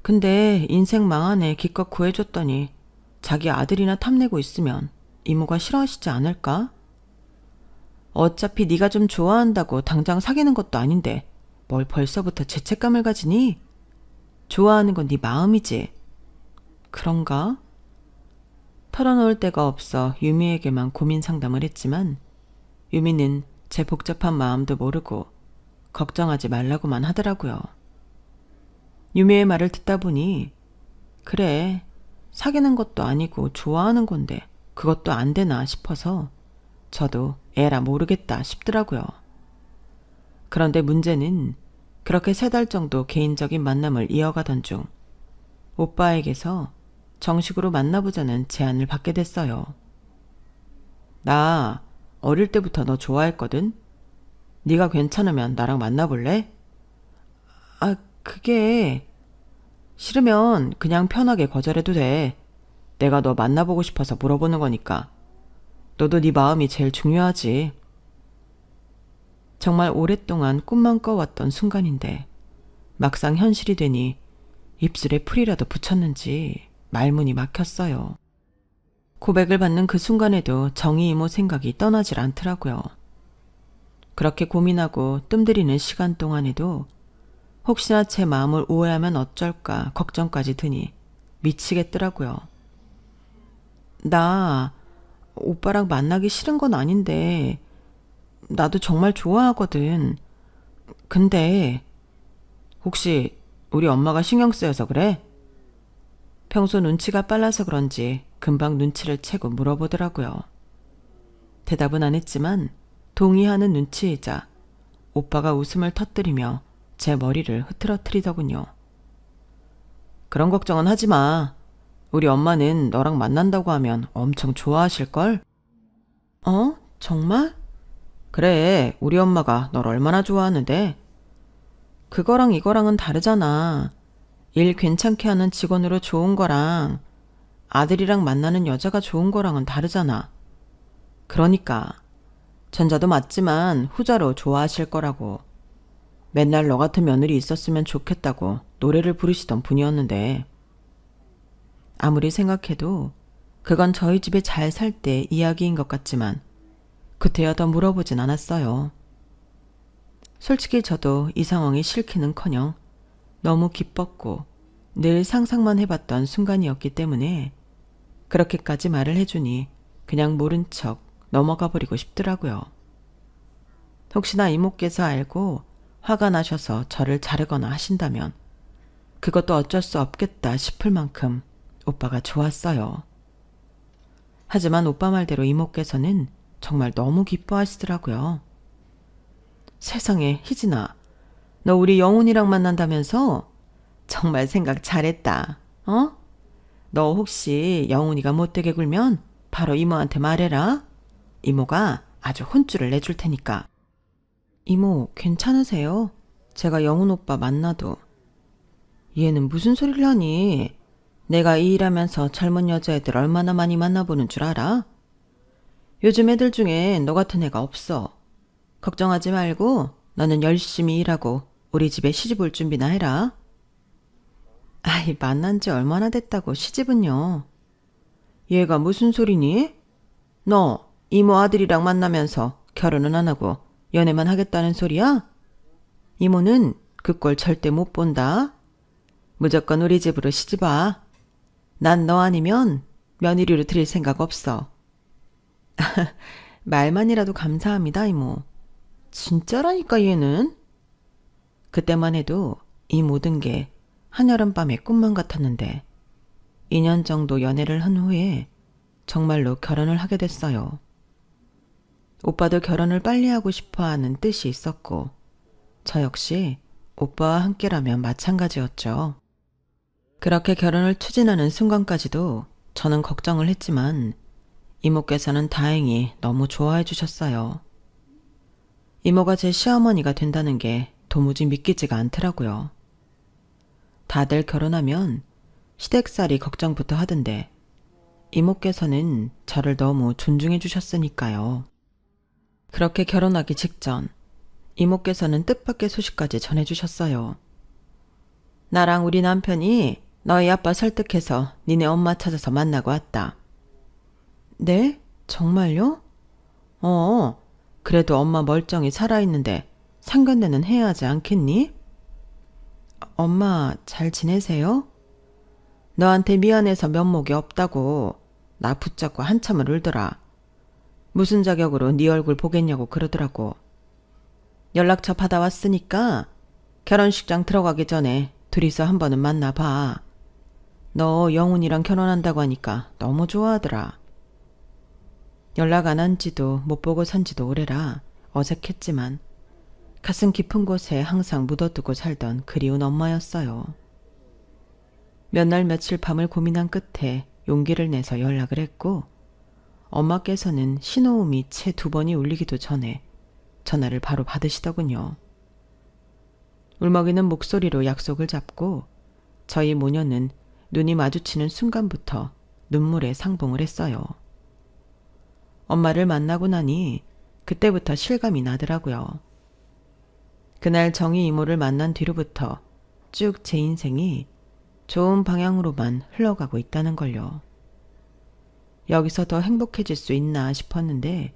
근데 인생 망한 애 기껏 구해줬더니 자기 아들이나 탐내고 있으면 이모가 싫어하시지 않을까? 어차피 네가 좀 좋아한다고 당장 사귀는 것도 아닌데 뭘 벌써부터 죄책감을 가지니? 좋아하는 건 네 마음이지. 그런가? 털어놓을 데가 없어 유미에게만 고민 상담을 했지만 유미는 제 복잡한 마음도 모르고 걱정하지 말라고만 하더라고요. 유미의 말을 듣다 보니 그래, 사귀는 것도 아니고 좋아하는 건데 그것도 안 되나 싶어서 저도 에라 모르겠다 싶더라고요. 그런데 문제는 그렇게 3달 정도 개인적인 만남을 이어가던 중 오빠에게서 정식으로 만나보자는 제안을 받게 됐어요. 나 어릴 때부터 너 좋아했거든? 네가 괜찮으면 나랑 만나볼래? 아, 그게... 싫으면 그냥 편하게 거절해도 돼. 내가 너 만나보고 싶어서 물어보는 거니까. 너도 네 마음이 제일 중요하지. 정말 오랫동안 꿈만 꿔왔던 순간인데 막상 현실이 되니 입술에 풀이라도 붙였는지 말문이 막혔어요. 고백을 받는 그 순간에도 정희 이모 생각이 떠나질 않더라고요. 그렇게 고민하고 뜸들이는 시간 동안에도 혹시나 제 마음을 오해하면 어쩔까 걱정까지 드니 미치겠더라고요. 나 오빠랑 만나기 싫은 건 아닌데 나도 정말 좋아하거든. 근데 혹시 우리 엄마가 신경 쓰여서 그래? 평소 눈치가 빨라서 그런지 금방 눈치를 채고 물어보더라고요. 대답은 안 했지만 동의하는 눈치이자 오빠가 웃음을 터뜨리며 제 머리를 흐트러뜨리더군요. 그런 걱정은 하지 마. 우리 엄마는 너랑 만난다고 하면 엄청 좋아하실걸? 어? 정말? 그래, 우리 엄마가 널 얼마나 좋아하는데? 그거랑 이거랑은 다르잖아. 일 괜찮게 하는 직원으로 좋은 거랑 아들이랑 만나는 여자가 좋은 거랑은 다르잖아. 그러니까 전자도 맞지만 후자로 좋아하실 거라고. 맨날 너 같은 며느리 있었으면 좋겠다고 노래를 부르시던 분이었는데 아무리 생각해도 그건 저희 집에 잘 살 때 이야기인 것 같지만 그때야 더 물어보진 않았어요. 솔직히 저도 이 상황이 싫기는커녕 너무 기뻤고 늘 상상만 해봤던 순간이었기 때문에 그렇게까지 말을 해주니 그냥 모른 척 넘어가 버리고 싶더라고요. 혹시나 이모께서 알고 화가 나셔서 저를 자르거나 하신다면 그것도 어쩔 수 없겠다 싶을 만큼 오빠가 좋았어요. 하지만 오빠 말대로 이모께서는 정말 너무 기뻐하시더라고요. 세상에, 희진아, 너 우리 영훈이랑 만난다면서? 정말 생각 잘했다. 어? 너 혹시 영훈이가 못되게 굴면 바로 이모한테 말해라. 이모가 아주 혼쭐을 내줄 테니까. 이모, 괜찮으세요? 제가 영훈 오빠 만나도. 얘는 무슨 소리를 하니? 내가 이 일하면서 젊은 여자애들 얼마나 많이 만나보는 줄 알아? 요즘 애들 중에 너 같은 애가 없어. 걱정하지 말고 너는 열심히 일하고 우리 집에 시집 올 준비나 해라. 아이, 만난 지 얼마나 됐다고 시집은요. 얘가 무슨 소리니? 너 이모 아들이랑 만나면서 결혼은 안 하고 연애만 하겠다는 소리야? 이모는 그 꼴 절대 못 본다. 무조건 우리 집으로 시집와. 난 너 아니면 며느리로 들일 생각 없어. 말만이라도 감사합니다, 이모. 진짜라니까 얘는. 그때만 해도 이 모든 게 한여름밤의 꿈만 같았는데 2년 정도 연애를 한 후에 정말로 결혼을 하게 됐어요. 오빠도 결혼을 빨리 하고 싶어 하는 뜻이 있었고 저 역시 오빠와 함께라면 마찬가지였죠. 그렇게 결혼을 추진하는 순간까지도 저는 걱정을 했지만 이모께서는 다행히 너무 좋아해 주셨어요. 이모가 제 시어머니가 된다는 게 도무지 믿기지가 않더라고요. 다들 결혼하면 시댁살이 걱정부터 하던데 이모께서는 저를 너무 존중해 주셨으니까요. 그렇게 결혼하기 직전 이모께서는 뜻밖의 소식까지 전해주셨어요. 나랑 우리 남편이 너희 아빠 설득해서 니네 엄마 찾아서 만나고 왔다. 네? 정말요? 그래도 엄마 멀쩡히 살아있는데 상견례는 해야 하지 않겠니? 엄마 잘 지내세요? 너한테 미안해서 면목이 없다고 나 붙잡고 한참을 울더라. 무슨 자격으로 네 얼굴 보겠냐고 그러더라고. 연락처 받아왔으니까 결혼식장 들어가기 전에 둘이서 한 번은 만나봐. 너 영훈이랑 결혼한다고 하니까 너무 좋아하더라. 연락 안 한 지도 못 보고 산 지도 오래라 어색했지만 가슴 깊은 곳에 항상 묻어두고 살던 그리운 엄마였어요. 몇 날 며칠 밤을 고민한 끝에 용기를 내서 연락을 했고 엄마께서는 신호음이 채 2번이 울리기도 전에 전화를 바로 받으시더군요. 울먹이는 목소리로 약속을 잡고 저희 모녀는 눈이 마주치는 순간부터 눈물에 상봉을 했어요. 엄마를 만나고 나니 그때부터 실감이 나더라고요. 그날 정희 이모를 만난 뒤로부터 쭉 제 인생이 좋은 방향으로만 흘러가고 있다는 걸요. 여기서 더 행복해질 수 있나 싶었는데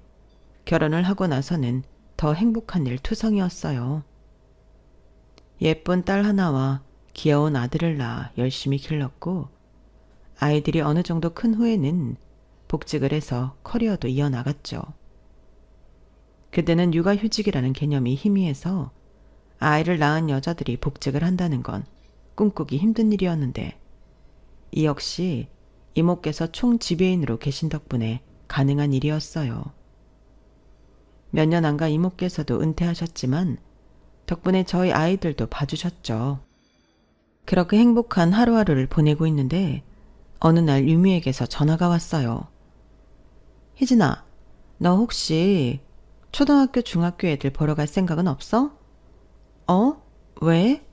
결혼을 하고 나서는 더 행복한 일 투성이었어요. 예쁜 딸 하나와 귀여운 아들을 낳아 열심히 길렀고 아이들이 어느 정도 큰 후에는 복직을 해서 커리어도 이어나갔죠. 그때는 육아휴직이라는 개념이 희미해서 아이를 낳은 여자들이 복직을 한다는 건 꿈꾸기 힘든 일이었는데 이 역시 이모께서 총지배인으로 계신 덕분에 가능한 일이었어요. 몇 년 안 가 이모께서도 은퇴하셨지만 덕분에 저희 아이들도 봐주셨죠. 그렇게 행복한 하루하루를 보내고 있는데 어느 날 유미에게서 전화가 왔어요. 희진아, 너 혹시 초등학교, 중학교 애들 보러 갈 생각은 없어? 어? 왜?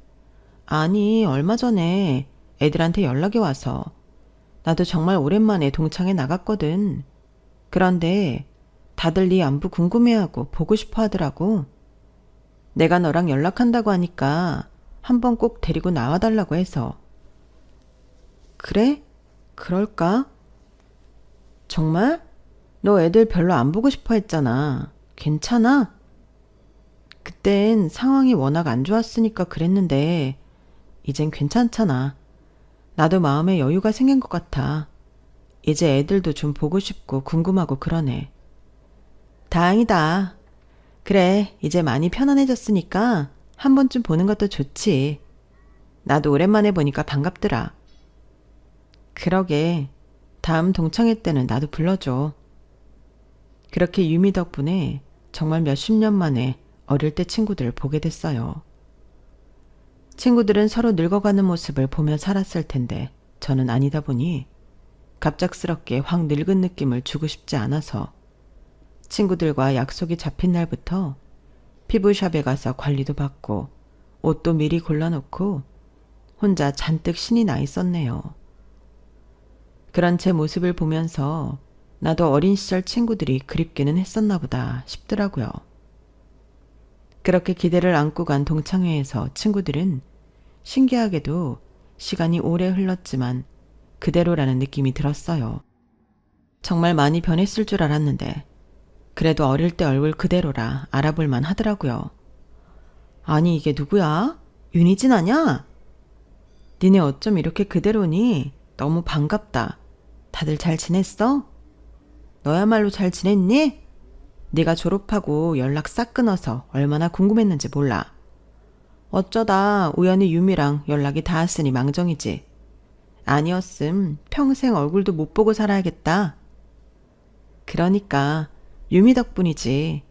아니, 얼마 전에 애들한테 연락이 와서 나도 정말 오랜만에 동창회 나갔거든. 그런데 다들 네 안부 궁금해하고 보고 싶어 하더라고. 내가 너랑 연락한다고 하니까 한번 꼭 데리고 나와달라고 해서. 그래? 그럴까? 정말? 너 애들 별로 안 보고 싶어 했잖아. 괜찮아? 그땐 상황이 워낙 안 좋았으니까 그랬는데 이젠 괜찮잖아. 나도 마음에 여유가 생긴 것 같아. 이제 애들도 좀 보고 싶고 궁금하고 그러네. 다행이다. 그래, 이제 많이 편안해졌으니까 한 번쯤 보는 것도 좋지. 나도 오랜만에 보니까 반갑더라. 그러게, 다음 동창회 때는 나도 불러줘. 그렇게 유미 덕분에 정말 몇십 년 만에 어릴 때 친구들을 보게 됐어요. 친구들은 서로 늙어가는 모습을 보며 살았을 텐데 저는 아니다 보니 갑작스럽게 확 늙은 느낌을 주고 싶지 않아서 친구들과 약속이 잡힌 날부터 피부샵에 가서 관리도 받고 옷도 미리 골라놓고 혼자 잔뜩 신이 나 있었네요. 그런 제 모습을 보면서 나도 어린 시절 친구들이 그립기는 했었나 보다 싶더라고요. 그렇게 기대를 안고 간 동창회에서 친구들은 신기하게도 시간이 오래 흘렀지만 그대로라는 느낌이 들었어요. 정말 많이 변했을 줄 알았는데 그래도 어릴 때 얼굴 그대로라 알아볼만 하더라고요. 아니 이게 누구야? 윤희진 아냐? 니네 어쩜 이렇게 그대로니? 너무 반갑다. 다들 잘 지냈어? 너야말로 잘 지냈니? 네가 졸업하고 연락 싹 끊어서 얼마나 궁금했는지 몰라. 어쩌다 우연히 유미랑 연락이 닿았으니 망정이지. 아니었음 평생 얼굴도 못 보고 살아야겠다. 그러니까 유미 덕분이지.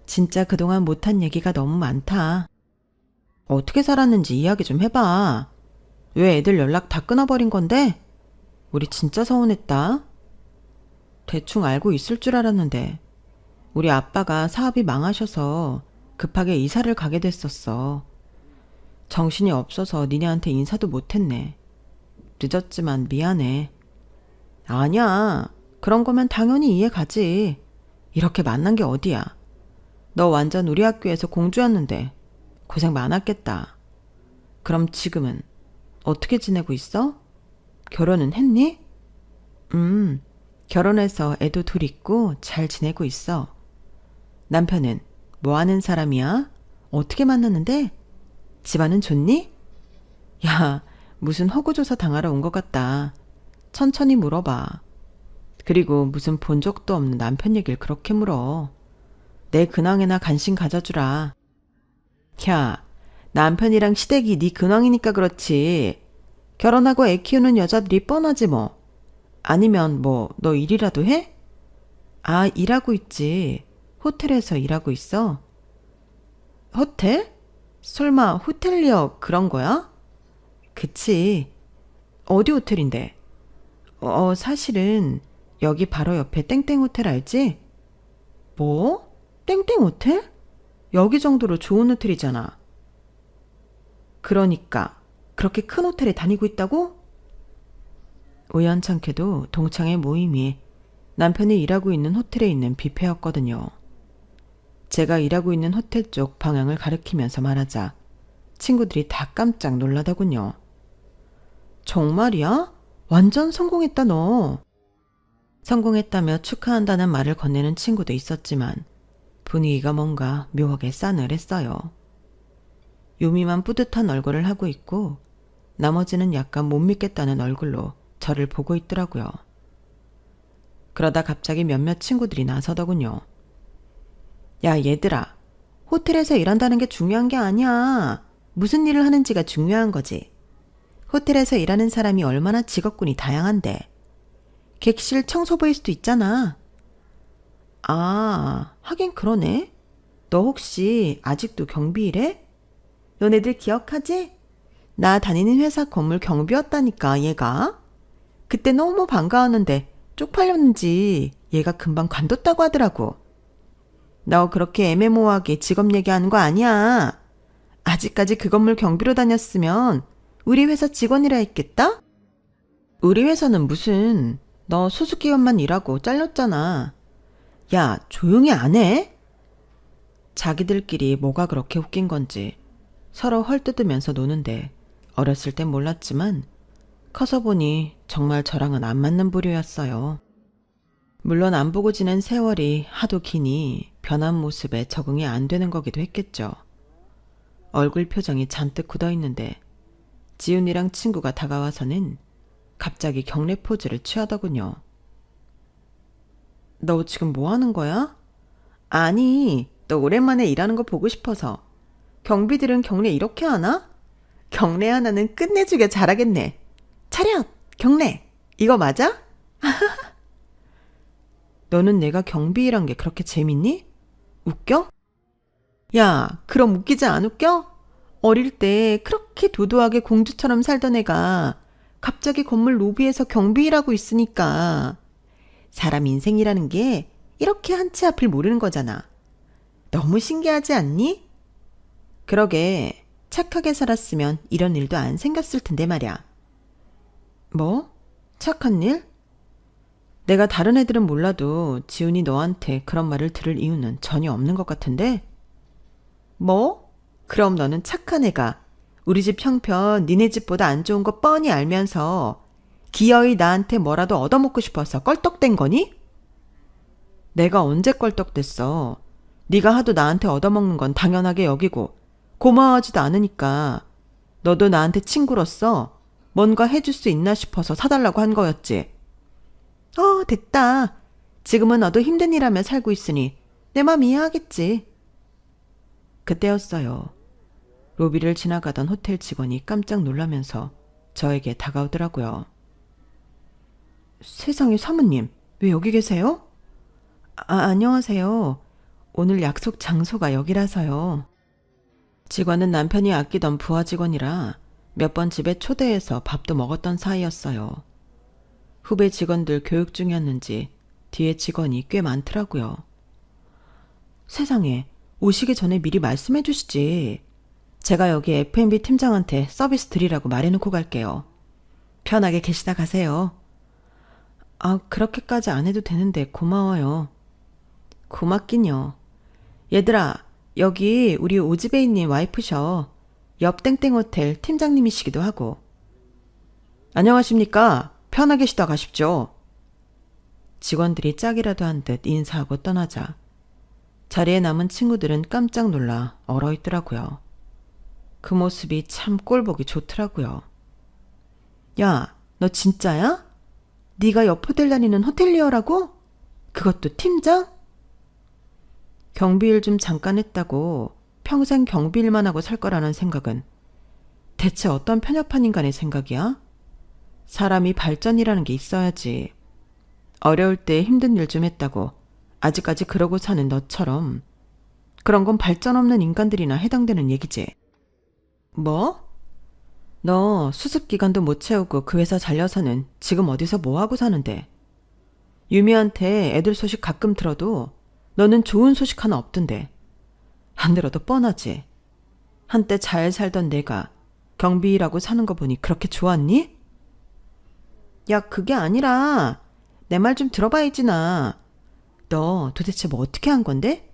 진짜 그동안 못한 얘기가 너무 많다. 어떻게 살았는지 이야기 좀 해봐. 왜 애들 연락 다 끊어버린 건데? 우리 진짜 서운했다. 대충 알고 있을 줄 알았는데 우리 아빠가 사업이 망하셔서 급하게 이사를 가게 됐었어. 정신이 없어서 니네한테 인사도 못했네. 늦었지만 미안해. 아니야. 그런 거면 당연히 이해 가지. 이렇게 만난 게 어디야. 너 완전 우리 학교에서 공주였는데 고생 많았겠다. 그럼 지금은 어떻게 지내고 있어? 결혼은 했니? 결혼해서 애도 둘 있고 잘 지내고 있어. 남편은 뭐 하는 사람이야? 어떻게 만났는데? 집안은 좋니? 야, 무슨 허구조사 당하러 온 것 같다. 천천히 물어봐. 그리고 무슨 본 적도 없는 남편 얘기를 그렇게 물어. 내 근황에나 관심 가져주라. 야, 남편이랑 시댁이 네 근황이니까 그렇지. 결혼하고 애 키우는 여자들이 뻔하지 뭐. 아니면 뭐 너 일이라도 해? 아, 일하고 있지. 호텔에서 일하고 있어. 호텔? 설마 호텔리어 그런 거야? 그치. 어디 호텔인데? 사실은 여기 바로 옆에 땡땡 호텔 알지? 뭐? 땡땡 호텔? 여기 정도로 좋은 호텔이잖아. 그러니까 그렇게 큰 호텔에 다니고 있다고? 우연찮게도 동창회 모임이 남편이 일하고 있는 호텔에 있는 뷔페였거든요. 제가 일하고 있는 호텔 쪽 방향을 가리키면서 말하자 친구들이 다 깜짝 놀라더군요. 정말이야? 완전 성공했다 너. 성공했다며 축하한다는 말을 건네는 친구도 있었지만 분위기가 뭔가 묘하게 싸늘했어요. 유미만 뿌듯한 얼굴을 하고 있고 나머지는 약간 못 믿겠다는 얼굴로 저를 보고 있더라고요. 그러다 갑자기 몇몇 친구들이 나서더군요. 야, 얘들아. 호텔에서 일한다는 게 중요한 게 아니야. 무슨 일을 하는지가 중요한 거지. 호텔에서 일하는 사람이 얼마나 직업군이 다양한데. 객실 청소부일 수도 있잖아. 아, 하긴 그러네. 너 혹시 아직도 경비 일해? 너네들 기억하지? 나 다니는 회사 건물 경비였다니까, 얘가. 그때 너무 반가웠는데 쪽팔렸는지 얘가 금방 관뒀다고 하더라고. 너 그렇게 애매모호하게 직업 얘기하는 거 아니야. 아직까지 그 건물 경비로 다녔으면 우리 회사 직원이라 했겠다? 우리 회사는 무슨, 너 수습기간만 일하고 잘렸잖아. 야, 조용히 안 해? 자기들끼리 뭐가 그렇게 웃긴 건지 서로 헐뜯으면서 노는데 어렸을 땐 몰랐지만 커서 보니 정말 저랑은 안 맞는 부류였어요. 물론 안 보고 지낸 세월이 하도 기니 변한 모습에 적응이 안 되는 거기도 했겠죠. 얼굴 표정이 잔뜩 굳어있는데 지훈이랑 친구가 다가와서는 갑자기 경례 포즈를 취하더군요. 너 지금 뭐 하는 거야? 아니, 너 오랜만에 일하는 거 보고 싶어서. 경비들은 경례 이렇게 하나? 경례 하나는 끝내주게 잘하겠네. 차렷! 경례! 이거 맞아? 너는 내가 경비일한 게 그렇게 재밌니? 웃겨? 야, 그럼 웃기지 안 웃겨? 어릴 때 그렇게 도도하게 공주처럼 살던 애가 갑자기 건물 로비에서 경비일하고 있으니까 사람 인생이라는 게 이렇게 한치 앞을 모르는 거잖아. 너무 신기하지 않니? 그러게 착하게 살았으면 이런 일도 안 생겼을 텐데 말이야. 뭐? 착한 일? 내가 다른 애들은 몰라도 지훈이 너한테 그런 말을 들을 이유는 전혀 없는 것 같은데? 뭐? 그럼 너는 착한 애가 우리 집 형편 니네 집보다 안 좋은 거 뻔히 알면서 기어이 나한테 뭐라도 얻어먹고 싶어서 껄떡댄 거니? 내가 언제 껄떡댔어. 네가 하도 나한테 얻어먹는 건 당연하게 여기고 고마워하지도 않으니까 너도 나한테 친구로서 뭔가 해줄 수 있나 싶어서 사달라고 한 거였지. 됐다. 지금은 너도 힘든 일하며 살고 있으니 내 맘 이해하겠지. 그때였어요. 로비를 지나가던 호텔 직원이 깜짝 놀라면서 저에게 다가오더라고요. 세상에 사모님, 왜 여기 계세요? 안녕하세요. 오늘 약속 장소가 여기라서요. 직원은 남편이 아끼던 부하 직원이라 몇 번 집에 초대해서 밥도 먹었던 사이였어요. 후배 직원들 교육 중이었는지 뒤에 직원이 꽤 많더라고요. 세상에, 오시기 전에 미리 말씀해 주시지. 제가 여기 F&B 팀장한테 서비스 드리라고 말해놓고 갈게요. 편하게 계시다 가세요. 그렇게까지 안 해도 되는데 고마워요. 고맙긴요. 얘들아, 여기 우리 오지배이님 와이프셔. 옆 땡땡 호텔 팀장님이시기도 하고. 안녕하십니까? 편하게 쉬다 가십시오. 직원들이 짝이라도 한 듯 인사하고 떠나자 자리에 남은 친구들은 깜짝 놀라 얼어있더라고요. 그 모습이 참 꼴보기 좋더라고요. 야, 너 진짜야? 네가 옆 호텔 다니는 호텔리어라고? 그것도 팀장? 경비일 좀 잠깐 했다고 평생 경비일만 하고 살 거라는 생각은 대체 어떤 편협한 인간의 생각이야? 사람이 발전이라는 게 있어야지. 어려울 때 힘든 일 좀 했다고 아직까지 그러고 사는 너처럼 그런 건 발전 없는 인간들이나 해당되는 얘기지. 뭐? 너 수습기간도 못 채우고 그 회사 잘려서는 지금 어디서 뭐하고 사는데? 유미한테 애들 소식 가끔 들어도 너는 좋은 소식 하나 없던데. 안 들어도 뻔하지. 한때 잘 살던 내가 경비일하고 사는 거 보니 그렇게 좋았니? 야, 그게 아니라 내 말 좀 들어봐야지 나. 너 도대체 뭐 어떻게 한 건데?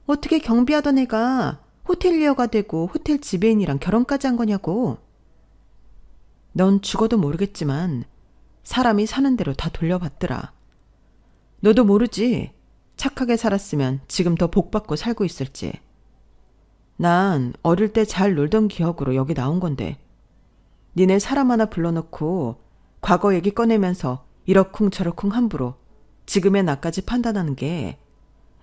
어떻게 경비하던 애가 호텔리어가 되고 호텔 지배인이랑 결혼까지 한 거냐고. 넌 죽어도 모르겠지만 사람이 사는 대로 다 돌려받더라. 너도 모르지. 착하게 살았으면 지금 더 복받고 살고 있을지. 난 어릴 때 잘 놀던 기억으로 여기 나온 건데 니네 사람 하나 불러놓고 과거 얘기 꺼내면서 이러쿵저러쿵 함부로 지금의 나까지 판단하는 게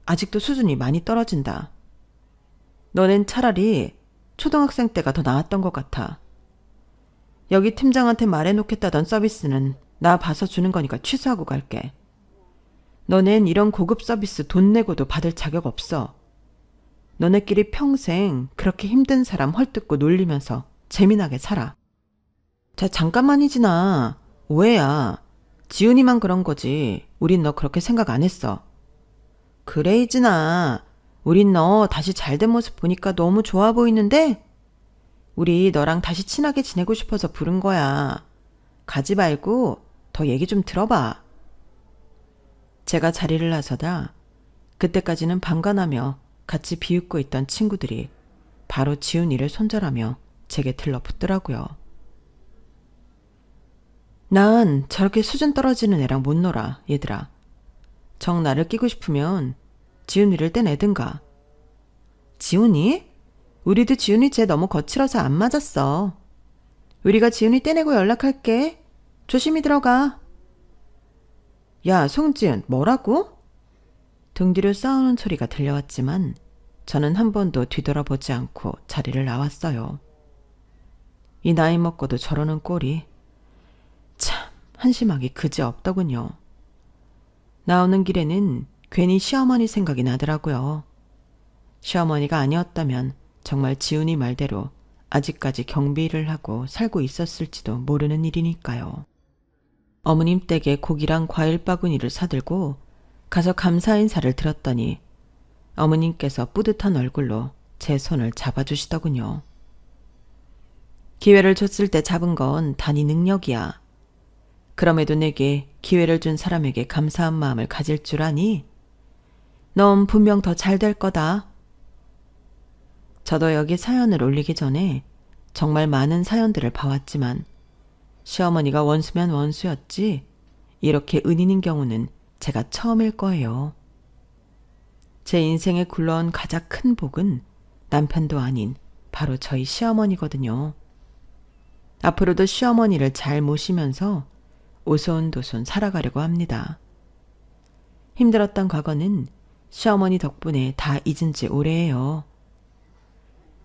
아직도 수준이 많이 떨어진다. 너넨 차라리 초등학생 때가 더 나았던 것 같아. 여기 팀장한테 말해놓겠다던 서비스는 나 봐서 주는 거니까 취소하고 갈게. 너넨 이런 고급 서비스 돈 내고도 받을 자격 없어. 너네끼리 평생 그렇게 힘든 사람 헐뜯고 놀리면서 재미나게 살아. 자, 잠깐만이지나. 오해야. 지훈이만 그런 거지. 우린 너 그렇게 생각 안 했어. 그래, 이진아. 우린 너 다시 잘된 모습 보니까 너무 좋아 보이는데? 우리 너랑 다시 친하게 지내고 싶어서 부른 거야. 가지 말고 더 얘기 좀 들어봐. 제가 자리를 나서다 그때까지는 방관하며 같이 비웃고 있던 친구들이 바로 지훈이를 손절하며 제게 들러붙더라고요. 난 저렇게 수준 떨어지는 애랑 못 놀아, 얘들아. 정 나를 끼고 싶으면 지훈이를 떼내든가. 지훈이? 우리도 지훈이 쟤 너무 거칠어서 안 맞았어. 우리가 지훈이 떼내고 연락할게. 조심히 들어가. 야, 송지은, 뭐라고? 등 뒤로 싸우는 소리가 들려왔지만 저는 한 번도 뒤돌아보지 않고 자리를 나왔어요. 이 나이 먹고도 저러는 꼴이 참 한심하기 그지없더군요. 나오는 길에는 괜히 시어머니 생각이 나더라고요. 시어머니가 아니었다면 정말 지훈이 말대로 아직까지 경비 일을 하고 살고 있었을지도 모르는 일이니까요. 어머님 댁에 고기랑 과일 바구니를 사들고 가서 감사 인사를 드렸더니 어머님께서 뿌듯한 얼굴로 제 손을 잡아주시더군요. 기회를 줬을 때 잡은 건 단히 능력이야. 그럼에도 내게 기회를 준 사람에게 감사한 마음을 가질 줄 아니? 넌 분명 더 잘 될 거다. 저도 여기 사연을 올리기 전에 정말 많은 사연들을 봐왔지만 시어머니가 원수면 원수였지 이렇게 은인인 경우는 제가 처음일 거예요. 제 인생에 굴러온 가장 큰 복은 남편도 아닌 바로 저희 시어머니거든요. 앞으로도 시어머니를 잘 모시면서 오손도손 살아가려고 합니다. 힘들었던 과거는 시어머니 덕분에 다 잊은 지 오래예요.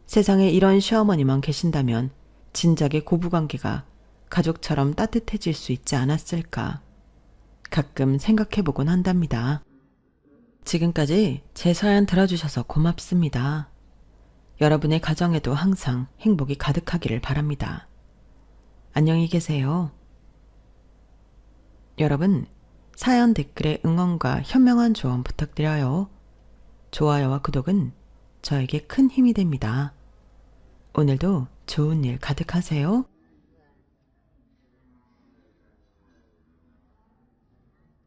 세상에 이런 시어머니만 계신다면 진작에 고부관계가 가족처럼 따뜻해질 수 있지 않았을까 가끔 생각해보곤 한답니다. 지금까지 제 사연 들어주셔서 고맙습니다. 여러분의 가정에도 항상 행복이 가득하기를 바랍니다. 안녕히 계세요. 여러분, 사연 댓글에 응원과 현명한 조언 부탁드려요. 좋아요와 구독은 저에게 큰 힘이 됩니다. 오늘도 좋은 일 가득하세요.